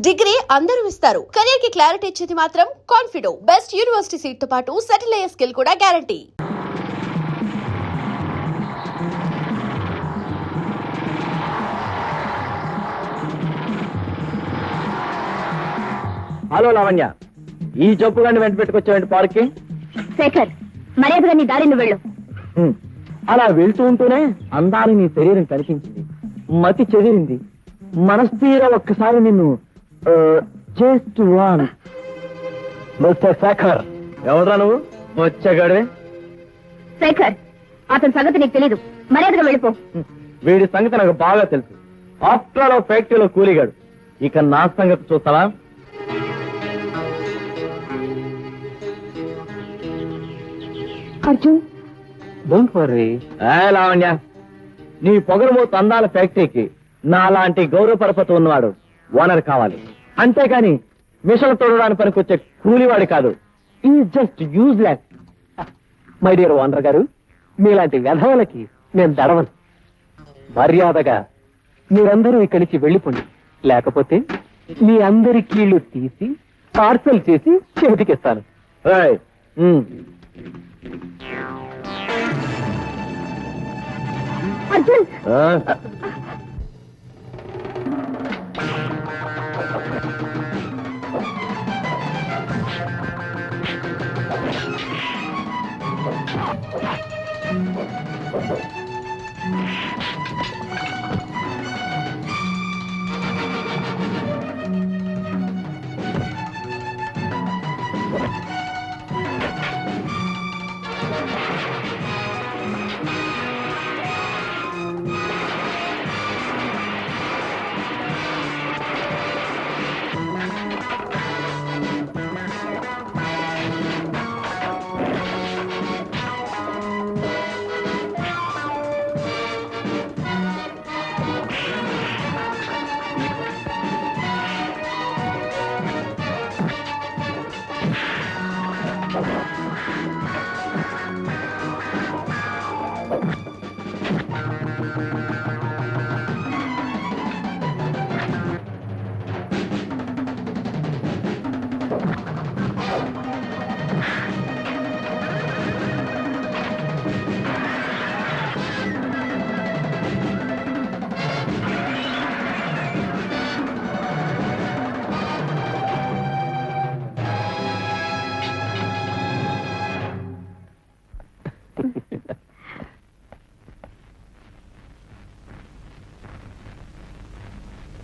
Degree అందరూ ఇస్తారు, career కి క్లారిటీ ఇచ్చేది మాత్రం కాన్ఫిడో. బెస్ట్ యూనివర్సిటీ సీట్ తో పాటు సెటిల్ అయ్యే స్కిల్ కూడా గ్యారంటీ. హలో లావణ్య, ఈ జబ్బు గాని వెంట పెట్టుకొచ్చావండి పార్క్ కి. శేఖర్, మర్యాదగా నీ దారి నువ్వు వెళ్ళు. అలా వెళ్తూ ఉంటూనే అందాన్ని నీ శరీరం కనిపించింది, మతి చెదిరింది, మనస్థీర ఒక్కసారి నిన్ను జస్ట్ వన్. మిస్టర్ శేఖర్, ఎవరా నువ్వు? వచ్చాగాడే. శేఖర్, అతని సంగతి నీకు తెలీదు, మర్యాదగా వెళ్ళిపో. వీడి సంగతి నాకు బాగా తెలుసు. ఆఫ్టర్ ఆల్ ఫ్యాక్టరీలో కూలిగాడు. ఇక నా సంగతి చూస్తావా? Arjun, don't worry. లావణ్య, నీ పొగరుమూత అందాల ఫ్యాక్టరీకి నా లాంటి గౌరవ పరపతి ఉన్నవాడు ఓనర్ కావాలి, అంతేకాని మిషన్ తోడడానికి పనికొచ్చే కూలివాడి కాదు. ఈ just useless. My dear owner గారు, మీలాంటి వ్యధవలకి నేను దడవను. మర్యాదగా మీరందరూ ఇక్కడి నుంచి వెళ్ళిపోండి, లేకపోతే మీ అందరి కీళ్లు తీసి పార్సల్ చేసి చేతికిస్తాను. అర్జున్,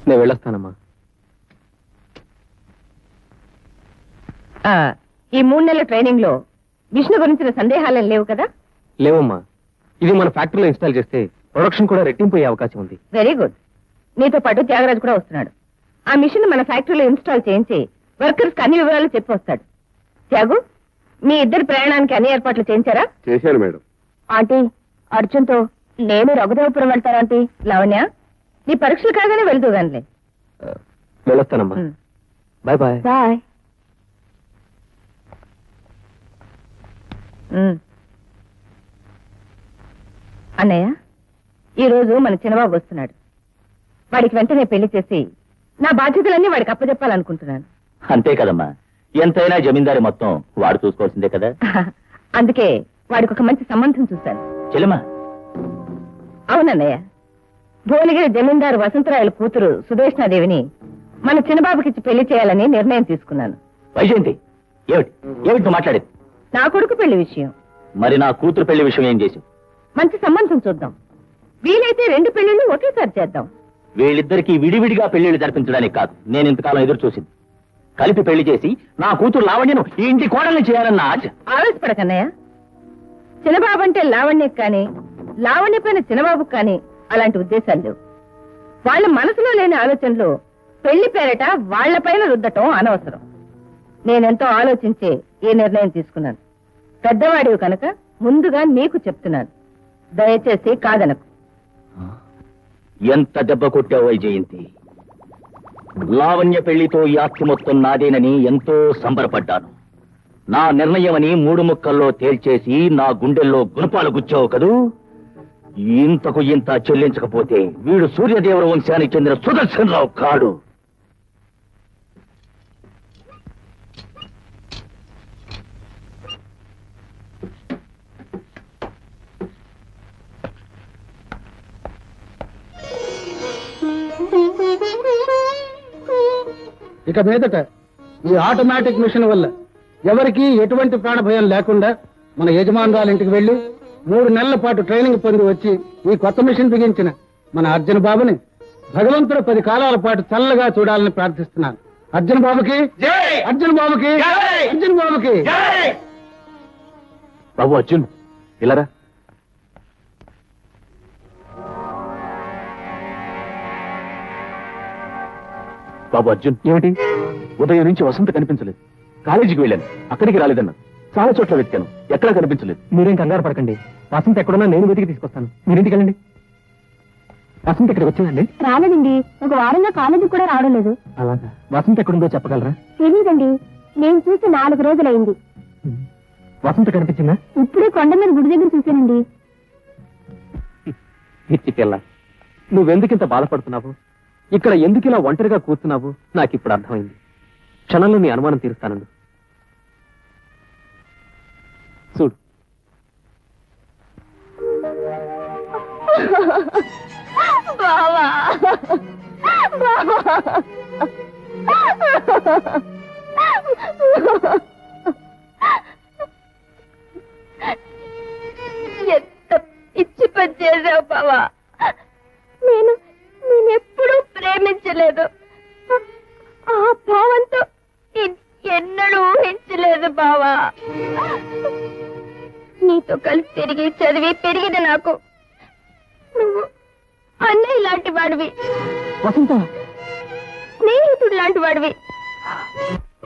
నేను వెళ్ళొస్తానమ్మా. ఈ 3 నెలల ట్రైనింగ్ లో విష్ణు గురించిన సందేహాలేం లేవు కదా? లేవమ్మా. ఇది మన ఫ్యాక్టరీలో ఇన్స్టాల్ చేస్తే ప్రొడక్షన్ కూడా రెట్టింపు అయ్యే అవకాశం ఉంది. Very good. నీతో పాటు త్యాగరాజు కూడా వస్తున్నాడు. ఆ మిషన్ మన ఫ్యాక్టరీలో ఇన్స్టాల్ చేయించి వర్కర్స్ కి అన్ని వివరాలు చెప్పి వస్తాడు. త్యాగు, మీ ఇద్దరు ప్రయాణానికి అన్ని ఏర్పాట్లు చేయించారా? చేశాను మేడం. ఆంటీ, అర్జున్ తో నేను రఘుదేవపురం వెళ్తాను ఆంటీ. లావణ్య, నీ పరీక్షలు కాగానే వెళ్తూ గానిలే. వెళ్ళొస్తానమ్మా. Bye bye. బాయ్. అన్నయ్య, ఈ రోజు మన చిన్నబాబు వస్తున్నాడు. వాడికి వెంటనే పెళ్లి చేసి నా బాధ్యతలన్నీ వాడికి అప్పచెప్పాలనుకుంటున్నాను. అంతే కదమ్మా, ఎంతైనా జమీందారి మొత్తం వాడు చూసుకోవాల్సిందే కదా. అందుకే వాడికి ఒక మంచి సంబంధం చూశాను. చెల్లెమ్మా? అవునన్నయ్య, భువనగిరి జమీందారు వసంతరాయల కూతురు సుదేష్ణాదేవిని మన చిన్నబాబుకిచ్చి పెళ్లి చేయాలని నిర్ణయం తీసుకున్నాను. వైజయంతి, ఏమిటి ఏమిటి నువ్వు మాట్లాడేది? నా కొడుకు పెళ్లి విషయం. మరి నా కూతురు పెళ్లి విషయం ఏం చేసావు? మంచి సంబంధం చూద్దాం, వీలైతే 2 పెళ్లిళ్ళు ఒకేసారి చేద్దాం. వీళ్ళిద్దరికీ విడివిడిగా పెళ్లిళ్ళు జరిపించడానికి కాదు నేను ఇంతకాలం ఎదురు చూసింది. కలిపి పెళ్లి చేసి నా కూతురు లావణ్యను ఈ ఇంటి కోడల్ని చేయాలన్న ఆశ. ఆవేశపడకన్నయ్య. చిన్నబాబు అంటే లావణ్యకు కానీ, లావణ్య పైన చిన్నబాబుకు కానీ అలాంటి ఉద్దేశాలు లేవు. వాళ్ళ మనసులో లేని ఆలోచనలు పెళ్లి పేరట వాళ్లపైన రుద్దటం అనవసరం. నేనెంతో ఆలోచించే ఈ నిర్ణయం తీసుకున్నాను. పెద్దవాడివి కనుక ముందుగా నీకు చెప్తున్నాను, దయచేసి కాదనకు. ఎంత దెబ్బ కొట్టావు వైజయంతి. లావణ్య పెళ్లితో ఈ ఆస్తి మొత్తం నాదేనని ఎంతో సంబరపడ్డాను. నా నిర్ణయమని 3 ముక్కల్లో తేల్చేసి నా గుండెల్లో గుణపాలు గుచ్చావు కదూ. ఇంతకు ఇంత చెల్లించకపోతే వీడు సూర్యదేవర వంశానికి చెందిన సుదర్శనరావు కాడు. ఇక మీదట ఈ ఆటోమేటిక్ మిషన్ వల్ల ఎవరికీ ఎటువంటి ప్రాణ భయం లేకుండా మన యజమానురాల ఇంటికి వెళ్లి 3 నెలల పాటు ట్రైనింగ్ పొంది వచ్చి ఈ కొత్త మిషన్ బిగించిన మన అర్జున్ బాబుని భగవంతుడు 10 కాలాల పాటు చల్లగా చూడాలని ప్రార్థిస్తున్నాను. అర్జున్ బాబుకి అర్జున్ బాబుకి అర్జున్ బాబుకి బాబు అర్జున్ ఇలారా. బాబు అర్జున్, ఏమిటి ఉదయం నుంచి వసంత కనిపించలేదు. కాలేజీకి వెళ్ళాను, అక్కడికి రాలేదన్నా. చాలా చోట్ల వెతికాను, ఎక్కడా కనిపించలేదు. మీరేం కంగారు పడకండి, వసంత ఎక్కడున్నా నేను వెతికి తీసుకొస్తాను. మీరింటికి వెళ్ళండి. వసంత ఇక్కడికి వచ్చిందండి? రాలేదండి, ఒక వారంగా కాలేజీకి కూడా రావడం లేదు. అలాగా, వసంత ఎక్కడుందో చెప్పగలరా? తెలియదండి, నేను చూసి 4 రోజులైంది. వసంత కనిపించిందా? ఇప్పుడే కొండ మీద గుడి దగ్గర చూశానండి. పిచ్చికెళ్ళ, నువ్వెందుకింత బాధపడుతున్నావు? ఇక్కడ ఎందుకు ఇలా ఒంటరిగా కూర్చున్నావు నాకు ఇప్పుడు అర్థమైంది. క్షణంలో నీ అనుమానం తీరుస్తానండి. చూడు, బావా ఎంత పిచ్చి పని చేసావు బావా. నేనెప్పుడూ ప్రేమించలేదు. ఆ భావంతో ఎన్నడూ ఊహించలేదు బావా. నీతో కలిసి తిరిగి చదివి పెరిగిన నాకు నువ్వు అన్నయ్య లాంటి వాడివి, వసంత స్నేహితుడు లాంటి వాడివి.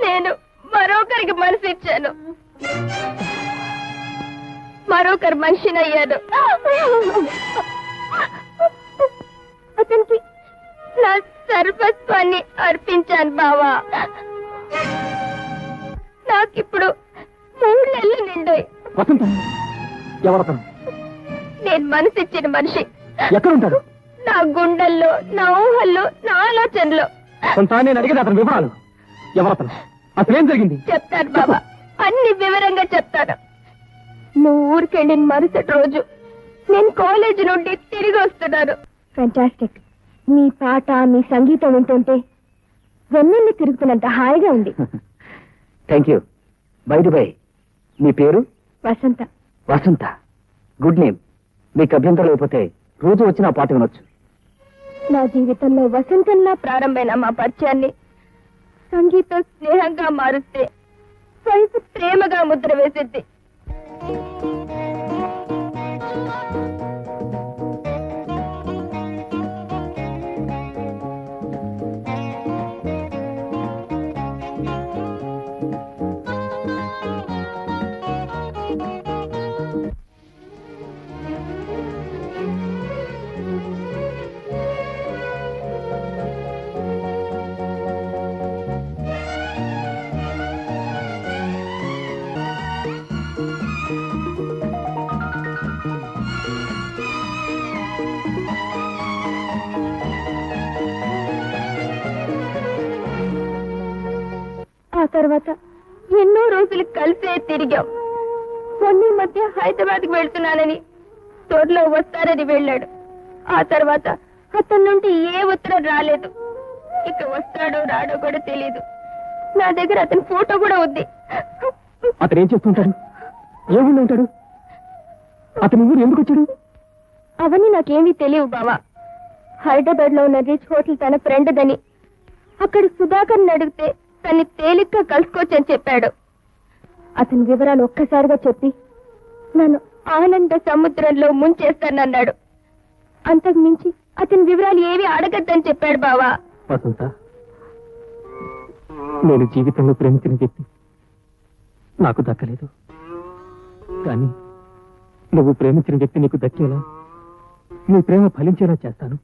నేను మరొకరికి మనసు ఇచ్చాను, మరొకరి మనిషిని అయ్యాను. అతనికి నా సర్వస్వాన్ని అర్పించాను బావా. నాకిప్పుడు 3 నెలలు నిండాయి. వసంత ఎవరతను? నేను మనసిచ్చిన మనిషి ఎక్కడుంటాడు? నా గుండెల్లో, నా ఊహల్లో, నా ఆలోచనలో. కొంత నేను అడిగేది అతని వివరాలు. ఎవరతను? అసలు ఏం జరిగింది? చెప్తాను బాబా, అన్ని వివరంగా చెప్తాను. నువ్వు ఊరికెళ్ళిన మరుసటి రోజు నేను కాలేజీ నుండి తిరిగి వస్తున్నాను. ఫ్యాంటాస్టిక్. మీ పాట, మీ సంగీతం వింటుంటే వెన్నెల్లి తిరుగుతున్నంత హాయిగా ఉంది. Thank you. బై మీ పేరు? వసంత. వసంత, గుడ్ నేమ్. మీకు అభ్యంతరం లేకపోతే రోజు వచ్చి నా పాట వినొచ్చు. నా జీవితంలో వసంతంలా ప్రారంభమైన మా పరిచయాన్ని సంగీతం స్నేహంగా మారుస్తే వయసు ప్రేమగా ముద్ర వేసింది. ఆ తర్వాత ఎన్నో రోజులు కలిసే తిరిగాం. మొన్న మధ్య హైదరాబాద్కి వెళ్తున్నానని తోటలో వస్తారని వెళ్ళాడు. ఆ తర్వాత అతని నుండి ఏ ఉత్తరం రాలేదు. ఇక వస్తాడో రాడో కూడా తెలియదు. నా దగ్గర అతని ఫోటో కూడా ఉంది. అతను ఏం చేస్తుంటాడు? ఏ ఊళ్ళో ఉంటాడు? అతని ఊరు ఎందుకు వచ్చాడు? అవన్నీ నాకేమీ తెలియవు బావా. హైదరాబాద్ లో ఉన్న రిచ్ హోటల్ తన ఫ్రెండ్ దని, అక్కడ సుధాకర్ని అడిగితే తన్ని తేలిగ్గా కలుసుకోవచ్చని చెప్పాడు. అతని వివరాలు ఒక్కసారిగా చెప్పి నన్ను ఆనంద సముద్రంలో ముంచేస్తానన్నాడు. అంతకు మించి అతని వివరాలు ఏవి అడగద్దని చెప్పాడు బావా. వసంత, నేను జీవితంలో ప్రేమించిన వ్యక్తి నాకు దక్కలేదు. కానీ నువ్వు ప్రేమించిన వ్యక్తి నీకు దక్కేలా, నీ ప్రేమ ఫలించేలా చేస్తాను.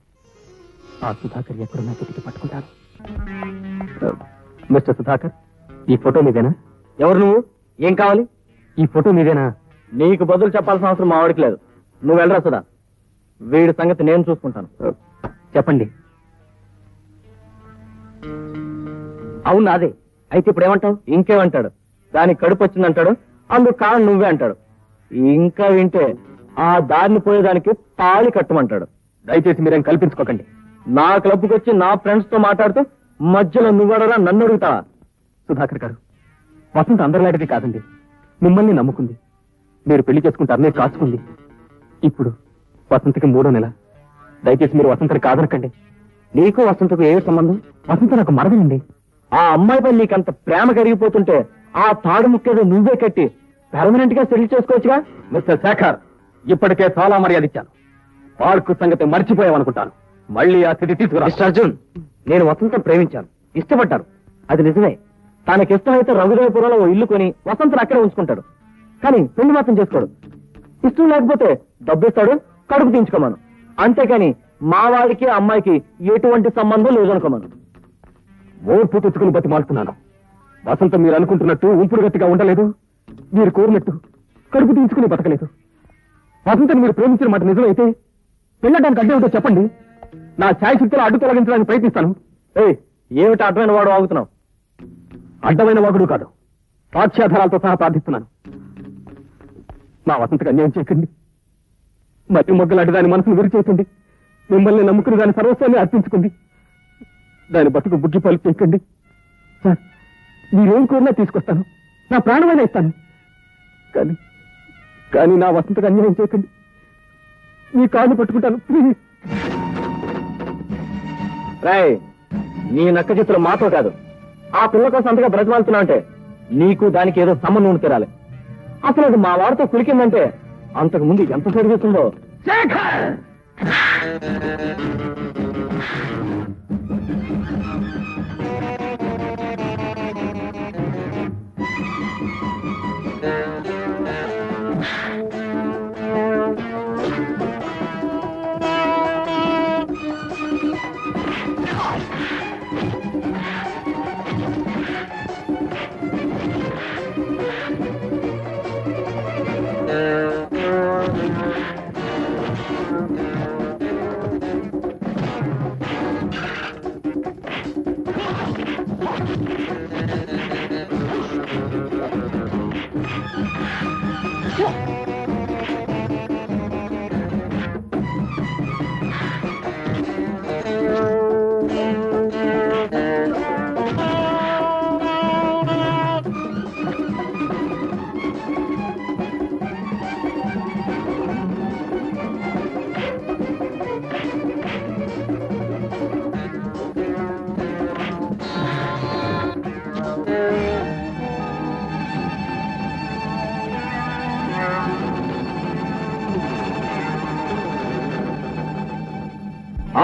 ఆ సుధాకర్ ఎక్కడున్నా వెతికి పట్టుకుంటాను. మిస్టర్ సుధాకర్, ఈ ఫోటో మీదేనా? ఎవరు నువ్వు? ఏం కావాలి? ఈ ఫోటో మీదేనా? నీకు బదులు చెప్పాల్సిన అవసరం మా వాడికి లేదు. నువ్వు వెళ్ళరా సుధా, వీడి సంగతి నేను చూసుకుంటాను. చెప్పండి. అవును అదే. అయితే ఇప్పుడు ఏమంటావు? ఇంకేమంటాడు? దానికి కడుపు వచ్చిందంటాడు, అందుకు కారణం నువ్వే అంటాడు. ఇంకా వింటే ఆ దారిని పోయేదానికి తాళి కట్టమంటాడు. దయచేసి మీరేం కల్పించుకోకండి. నా క్లబ్కి వచ్చి నా ఫ్రెండ్స్ తో మాట్లాడుతూ మధ్యలో నువ్వడరా నన్ను అడుగుతావా? సుధాకర్ గారు, వసంత అందరిలాంటిది కాదండి. మిమ్మల్ని నమ్ముకుంది, మీరు పెళ్లి చేసుకుంటారనే కాచుకుంది. ఇప్పుడు వసంతకి 3వ నెల. దయచేసి మీరు వసంతని కాదనకండి. నీకు వసంతకు ఏ సంబంధం? వసంత నాకు మరదలండి. ఆ అమ్మాయిపై నీకంత ప్రేమ కరిగిపోతుంటే ఆ తాడు ముక్కేదో నువ్వే కట్టి పర్మనెంట్ గా సెటిల్ చేసుకోవచ్చుగా. మిస్టర్ శేఖర్, ఇప్పటికే చాలా మర్యాద ఇచ్చాను. పార్కు సంగతి మర్చిపోయావనుకుంటాను. మళ్ళీ ఆ స్థితి తీసుకురా. మిస్టర్ అర్జున్, నేను వసంతం ప్రేమించాను, ఇష్టపడ్డాను. అది నిజమే. తనకి ఇష్టమైతే రఘుదేవపురంలో ఓ ఇల్లు కొని వసంతను అక్కడే ఉంచుకుంటాడు. కానీ పెళ్లి మాత్రం చేసుకోడు. ఇష్టం లేకపోతే డబ్బిస్తాడు, కడుపు తీయించుకోమను. అంతేకాని మా వాడికి అమ్మాయికి ఎటువంటి సంబంధం లేదనుకోమను. ఓర్పు తెచ్చుకుని బతి మారుతున్నాను. వసంత మీరు అనుకుంటున్నట్టు ఉంపుడు గట్టిగా ఉండలేదు. మీరు కోరినట్టు కడుపు తీయించుకుని బతకలేదు. వసంతని మీరు ప్రేమించిన మాట నిజమైతే పెళ్ళడానికి అడ్డే ఉంటో చెప్పండి. నా ఛాయశక్తిలో అడ్డు తొలగించడానికి ప్రయత్నిస్తాను. ఏమిటి అడ్డమైన వాడు వాగుతున్నావు? అడ్డమైన వాగుడు కాదు, సాక్ష్యాధారాలతో సహా ప్రార్థిస్తున్నాను. మా వసంతకు అన్యాయం చేయకండి. మట్టి మొగ్గలాంటి దాని మనసును విరిచేసింది. మిమ్మల్ని నమ్ముకుని దాని సర్వస్వాన్ని అర్పించుకుంది. దాని బతుకు బుగ్గిపాలు చేయకండి సార్. మీరేం కోరినా తీసుకొస్తాను, నా ప్రాణమైనా ఇస్తాను. కానీ కానీ నా వసంతకు అన్యాయం చేయకండి. మీ కాళ్ళు పట్టుకుంటాను ప్లీజ్. రాయ్, నీ నక్క చిత్తులు మాతో కాదు, ఆ పిల్ల కోసం అంతగా బ్రతిమాలుతున్నా అంటే నీకు దానికి ఏదో సంబంధం ఉండి తీరాలి. అసలు అది మా వాడితో కులికిందంటే అంతకు ముందు ఎంత సరిగిస్తుందో.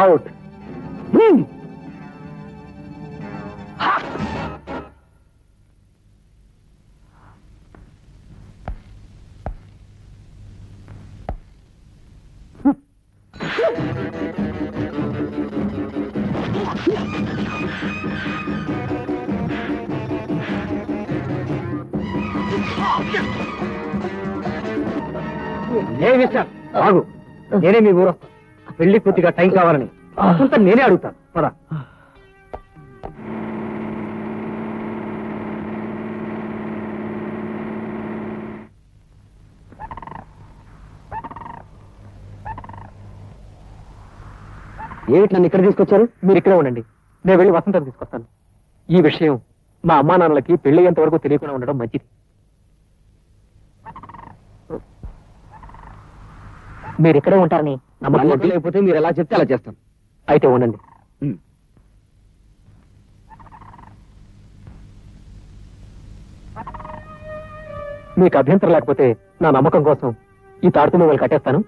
అవుట్. ఆగు, నేనే మీ ఊరు పెళ్లి కొద్దిగా టైం కావాలని కొంత నేనే అడుగుతాను. పదా. ఏమిటి నన్ను ఇక్కడ తీసుకొచ్చారు? మీరు ఇక్కడే ఉండండి, నేను వెళ్ళి వసంతం తీసుకొస్తాను. ఈ విషయం మా అమ్మా నాన్నలకి పెళ్లయ్యేంత వరకు తెలియకుండా ఉండడం మంచిది. మీరు ఇక్కడే ఉంటారని నమ్మకం లేకపోతే మీరు ఎలా చెప్తే అలా చేస్తాను. అయితే ఉండండి. మీకు అభ్యంతరం లేకపోతే నా నమ్మకం కోసం ఈ తాడుతూ మిమ్మల్ని కట్టేస్తాను.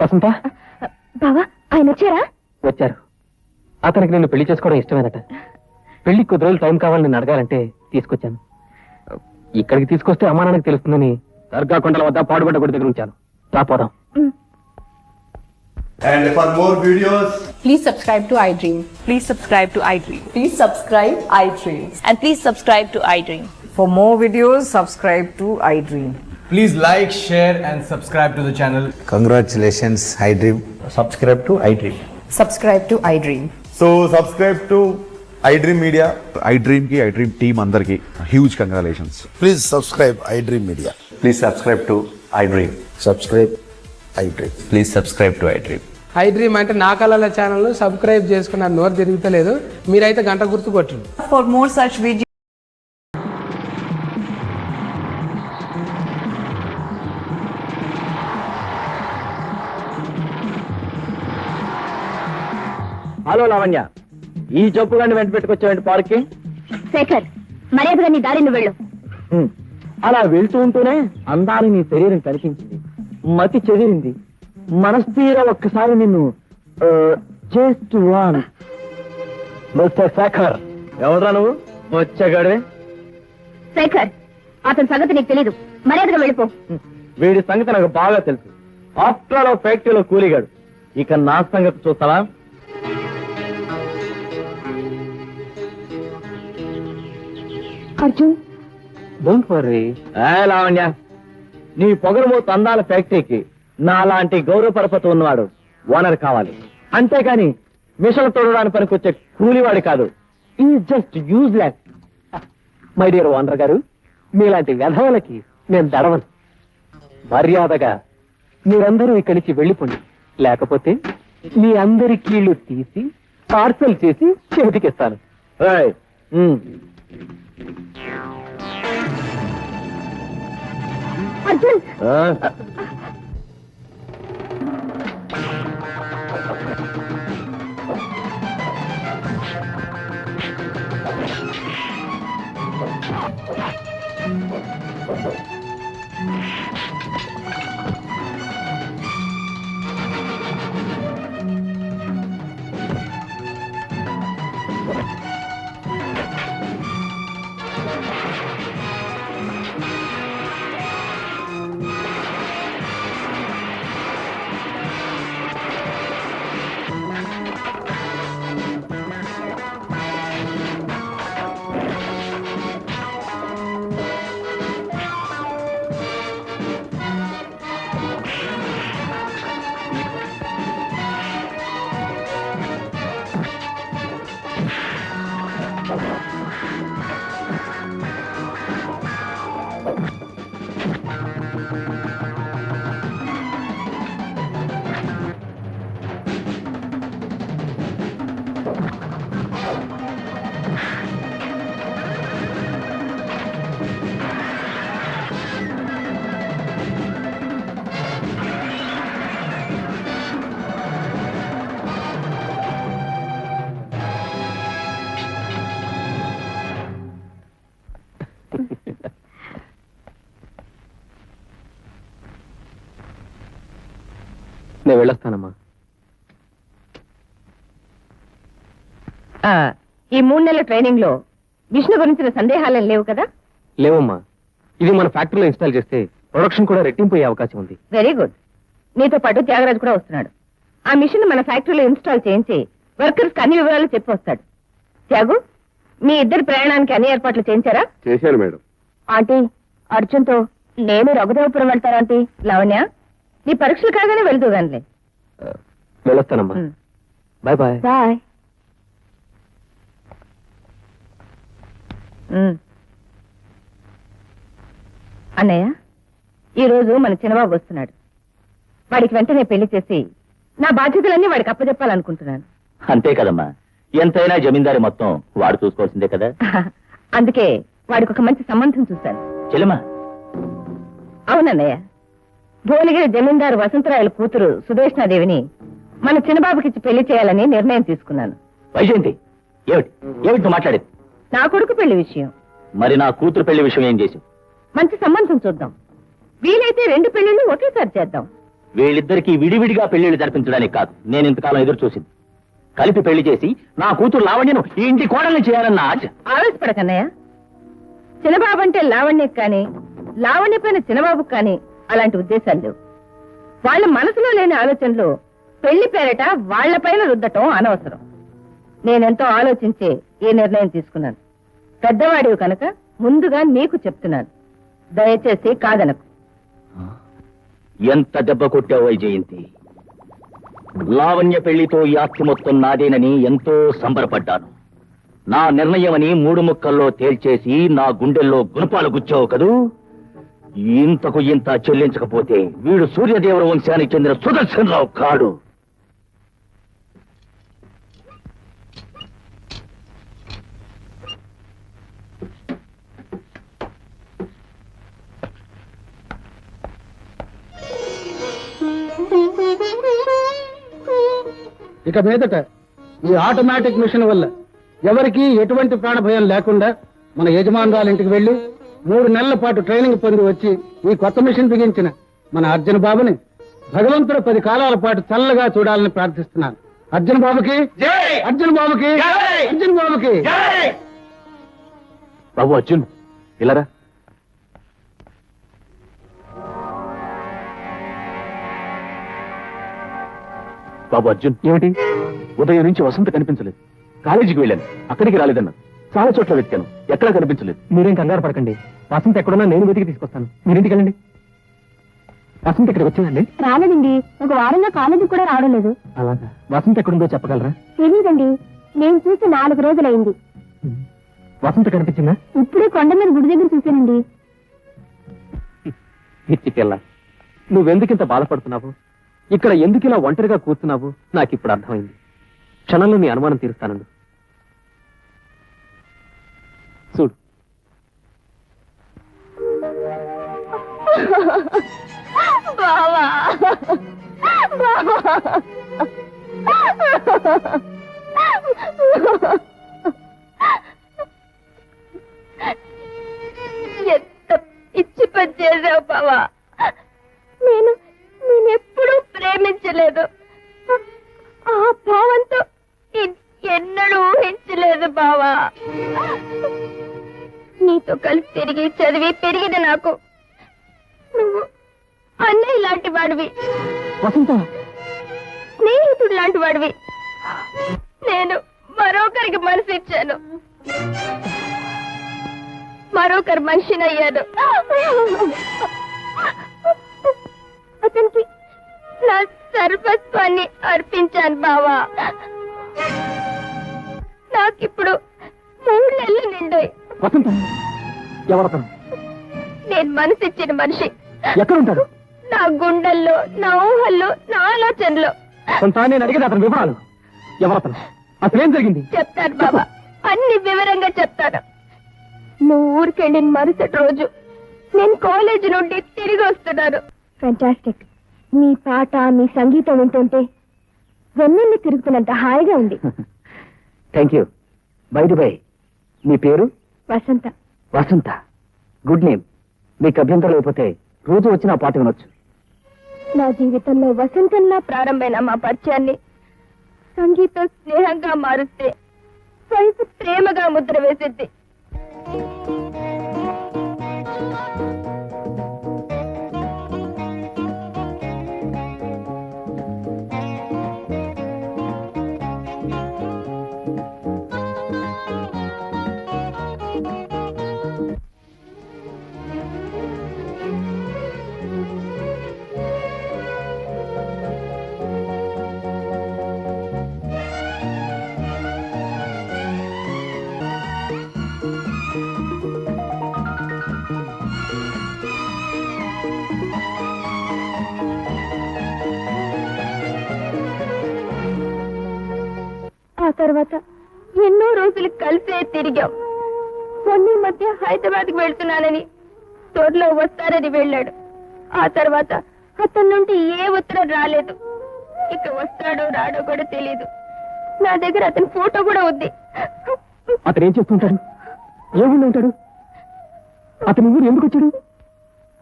వసంత, బావా ఆయన వచ్చారా? వచ్చారు. అతనికి నేను పెళ్లి చేసుకోవడం ఇష్టమేనట. పెళ్లి కొద్ది రోజులు టైం కావాలని నేను అడగాలంటే తీసుకొచ్చాను. ఇక్కడికి తీసుకొస్తే అమ్మానానికి తెలుస్తుందని దర్గా కొండల వద్ద పాడుబడ్డ గుడి దగ్గర ఉంచాను. రాపోదాం. And for more videos, Please subscribe to iDream. Please subscribe to iDream. Please subscribe iDream. And please subscribe to iDream. For more videos, subscribe to iDream. please like, share and subscribe to the channel. Congratulations, iDream. Subscribe to iDream. Subscribe to iDream. So subscribe to iDream Media. iDream team andarki huge congratulations. Please subscribe iDream Media. Please subscribe to iDream. Subscribe iDream. Please subscribe to iDream. I dream అంటే నా కళల channel subscribe చేసుకున్న నోరు తిరుగుతలేదు, మీరైతే గంట గుర్తు కొట్టండి. For more such videos. Hello Lavanya, ఈ జబ్బు గాని వెంట పెట్టుకొచ్చావండి పార్క్ కి. శేఖర్, మర్యాదగా నీ దారిని వెళ్ళు. అలా వెళ్తూ ఉంటూనే అందాన్ని నీ శరీరం కనిపించింది, మతి చెదిరింది, మనస్థీర ఒక్కసారి నిన్ను జస్ట్ వన్. మిస్టర్ శేఖర్, ఎవరా నువ్వు? వచ్చాగాడే. శేఖర్, అతని సంగతి నీకు తెలీదు, మర్యాదగా వెళ్ళిపో. వీడి సంగతి నాకు బాగా తెలుసు. ఆఫ్టర్ ఆల్ ఫ్యాక్టరీలో కూలిగాడు. ఇక నా సంగతి చూస్తావా? Arjun, don't worry. లావణ్య, నీ పొగరుమూత అందాల ఫ్యాక్టరీకి నా లాంటి గౌరవ పరపతి ఉన్నవాడు ఓనర్ కావాలి. అంతేకాని మిషన్ తోడడానికి పనికొచ్చే కూలివాడు కాదు. ఈ just useless. My dear owner గారు, మీలాంటి వ్యధవలకి నేను దడవను. మర్యాదగా మీరందరూ ఇక్కడి నుంచి వెళ్ళిపోండి, లేకపోతే మీ అందరి కీళ్లు తీసి పార్సల్ చేసి చేతికిస్తాను. అర్జున్, నేను వెళ్ళొస్తానమ్మా. ఈ 3 నెలల ట్రైనింగ్ లో విష్ణు గురించిన సందేహాలేం లేవు కదా? లేవమ్మా. ఇది మన ఫ్యాక్టరీలో ఇన్స్టాల్ చేస్తే ప్రొడక్షన్ కూడా రెట్టింపు అయ్యే అవకాశం ఉంది. Very good. నీతో పాటు త్యాగరాజు కూడా వస్తున్నాడు. ఆ మిషన్ మన ఫ్యాక్టరీలో ఇన్స్టాల్ చేయించి వర్కర్స్ కి అన్ని వివరాలు చెప్పి వస్తాడు. త్యాగు, మీ ఇద్దరి ప్రయాణానికి అన్ని ఏర్పాట్లు చేయించారా? చేశాను మేడం. ఆంటీ, అర్జున్ తో నేను రఘుదేవపురం వెళ్తాను. ఆంటీ, లావణ్య, నీ పరీక్షలు కాగానే వెళ్తూ గానిలే. వెళ్ళొస్తానమ్మా. Bye bye. బాయ్. అన్నయ్య, ఈ రోజు మన చిన్నబాబు వస్తున్నాడు. వాడికి వెంటనే పెళ్లి చేసి నా బాధ్యతలన్నీ వాడికి అప్పచెప్పాలనుకుంటున్నాను. అంతే కదమ్మా, ఎంతైనా జమీందారి మొత్తం వాడు చూసుకోవాల్సిందే కదా. అందుకే వాడికి ఒక మంచి సంబంధం చూశాను. చెల్లెమ్మా, అవునన్నయ్య, భువనగిరి జమీందారు వసంతరాయల కూతురు సుదేష్ణాదేవిని మన చిన్నబాబుకిచ్చి పెళ్లి చేయాలని నిర్ణయం తీసుకున్నాను. వైజయంతి, ఏమిటి ఏమిటి నువ్వు మాట్లాడేది? నా కొడుకు పెళ్లి విషయం. మరి నా కూతురు పెళ్లి విషయం ఏం చేసావు? మంచి సంబంధం చూద్దాం. వీలైతే 2 పెళ్లిళ్ళు ఒకేసారి చేద్దాం. వీళ్ళిద్దరికీ విడివిడిగా పెళ్లిళ్ళు జరిపించడానికి కాదు నేను ఇంతకాలం ఎదురు చూసింది. కలిపి పెళ్లి చేసి నా కూతురు లావణ్యను ఈ ఇంటి కోడల్ని చేయాలన్న ఆశ. ఆవేశపడకన్నయ్య. చిన్నబాబు అంటే లావణ్యకు కానీ, లావణ్య పైన చిన్నబాబుకు కానీ అలాంటి ఉద్దేశాలు లేవు. వాళ్ళ మనసులో లేని ఆలోచనలు పెళ్లి పేరట వాళ్లపైన రుద్దటం అనవసరం. నేనెంతో ఆలోచించే ఈ నిర్ణయం తీసుకున్నాను. పెద్దవాడివి కనుక ముందుగా నీకు చెప్తున్నాను, దయచేసి కాదనకు. ఎంత దెబ్బ కొట్టావు వైజయంతి. లావణ్య పెళ్లితో ఈ ఆస్తి మొత్తం నాదేనని ఎంతో సంబరపడ్డాను. నా నిర్ణయమని 3 ముక్కల్లో తేల్చేసి నా గుండెల్లో గుణపాలు గుచ్చావు కదూ. ఇంతకు ఇంత చెల్లించకపోతే వీడు సూర్యదేవర వంశానికి చెందిన సుదర్శన్ రావు కాడు. ఇక మీదట ఈ ఆటోమేటిక్ మిషన్ వల్ల ఎవరికీ ఎటువంటి ప్రాణభయం లేకుండా మన యజమానురాల ఇంటికి వెళ్లి 3 నెలల పాటు ట్రైనింగ్ పొంది వచ్చి ఈ కొత్త మిషన్ బిగించిన మన అర్జున్ బాబుని భగవంతుడు 10 కాలాల పాటు చల్లగా చూడాలని ప్రార్థిస్తున్నాను. అర్జున్ బాబుకి అర్జున్ బాబుకి అర్జున్ బాబుకి. బాబు అర్జున్ ఇలారా. బాబు అర్జున్ ఏమిటి? ఉదయం నుంచి వసంత కనిపించలేదు. కాలేజీకి వెళ్ళాను, అక్కడికి రాలేదన్నా. చాలా చోట్ల వెతికాను, ఎక్కడా కనిపించలేదు. మీరేం కంగారు పడకండి, వసంత ఎక్కడున్నా నేను వెతికి తీసుకొస్తాను. మీరింటికి వెళ్ళండి. వసంత ఇక్కడికి వచ్చిందండి? రాలేదండి, ఒక వారంగా కాలేజీకి కూడా రావడం లేదు. అలాగా. వసంత ఎక్కడుందో చెప్పగలరా? తెలియదండి, నేను చూసి 4 రోజులైంది. వసంత కనిపించిందా? ఇప్పుడే కొండ మీద గుడి దగ్గర చూశానండి. పిచ్చికెళ్ళ, నువ్వెందుకింత బాధపడుతున్నావు? ఇక్కడ ఎందుకు ఇలా ఒంటరిగా కూర్చున్నావు నాకు ఇప్పుడు అర్థమైంది. క్షణంలో నీ అనుమానం తీరుస్తానండు. చూడు. బావా ఎంత పిచ్చి పని చేసావు బావా. నేనెప్పుడూ ప్రేమించలేదు. ఆ భావంతో ఎన్నడూ ఊహించలేదు బావా. నీతో కలిసి తిరిగి చదివి పెరిగిన నాకు నువ్వు అన్నయ్య లాంటి వాడివి, స్నేహితుడు లాంటి వాడివి. నేను మరొకరికి మనసు ఇచ్చాను, మరొకరి మనిషిని అయ్యాను. అతనికి నా సర్వస్వాన్ని అర్పించాను బావా. నాకిప్పుడు 3 నెలలు నిండాయి. ఎవరతను? నేను మనసిచ్చిన మనిషి ఎక్కడుంటాడు? నా గుండెల్లో, నా ఊహల్లో, నా ఆలోచనలో. నేను అడిగేది అతని వివరాలు. ఎవరతను? అసలేం జరిగింది? చెప్తాను బాబా, అన్ని వివరంగా చెప్తాను. నువ్వు ఊరికెళ్ళిన మరుసటి రోజు నేను కాలేజీ నుండి తిరిగి వస్తున్నాను. ఫెంటాస్టిక్. మీ పాట, మీ సంగీతం వింటుంటే వెన్నెల్లి తిరుగుతున్నంత హాయిగా ఉంది. Thank you. బై మీ పేరు? వసంత. వసంత, గుడ్ నేమ్. మీకు అభ్యంతరం లేకపోతే రోజు వచ్చి నా పాట వినొచ్చు. నా జీవితంలో వసంతంలా ప్రారంభమైన మా పరిచయాన్ని సంగీతం స్నేహంగా మారుస్తే వయసు ప్రేమగా ముద్ర వేసిద్ది. ఆ తర్వాత ఎన్నో రోజులు కలిసే తిరిగాం. మొన్న మధ్య హైదరాబాద్కి వెళ్తున్నానని, తోటలో వస్తారని వెళ్ళాడు. ఆ తర్వాత అతని నుండి ఏ ఉత్తరం రాలేదు. ఇక వస్తాడో రాడో కూడా తెలియదు. నా దగ్గర అతని ఫోటో కూడా ఉంది. అతను ఏం చేస్తుంటాడు? ఏ ఊళ్ళో ఉంటాడు? అతని ఊరు ఎందుకు వచ్చాడు?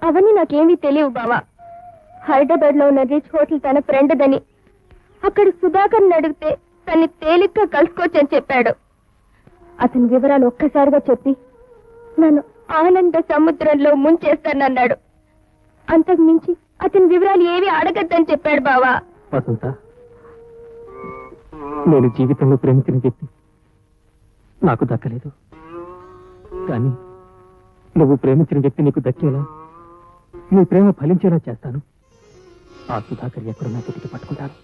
అవన్నీ నాకేమీ తెలియవు బావా. హైదరాబాద్ లో ఉన్న రిచ్ హోటల్ తన ఫ్రెండ్ దని, అక్కడ సుధాకర్ని అడిగితే తన్ని తేలిగ్గా కలుసుకోవచ్చని చెప్పాడు. అతని వివరాలు ఒక్కసారిగా చెప్పి నన్ను ఆనంద సముద్రంలో ముంచేస్తానన్నాడు. అంతకు మించి అతని వివరాలు ఏవి అడగద్దని చెప్పాడు బావా. వసంత, నేను జీవితంలో ప్రేమించిన వ్యక్తి నాకు దక్కలేదు, కానీ నువ్వు ప్రేమించిన వ్యక్తి నీకు దక్కేలా, నీ ప్రేమ ఫలించేలా చేస్తాను. ఆ సుధాకర్ ఎక్కడున్నా వెతికి పట్టుకుంటాను.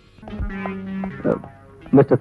మిస్టర్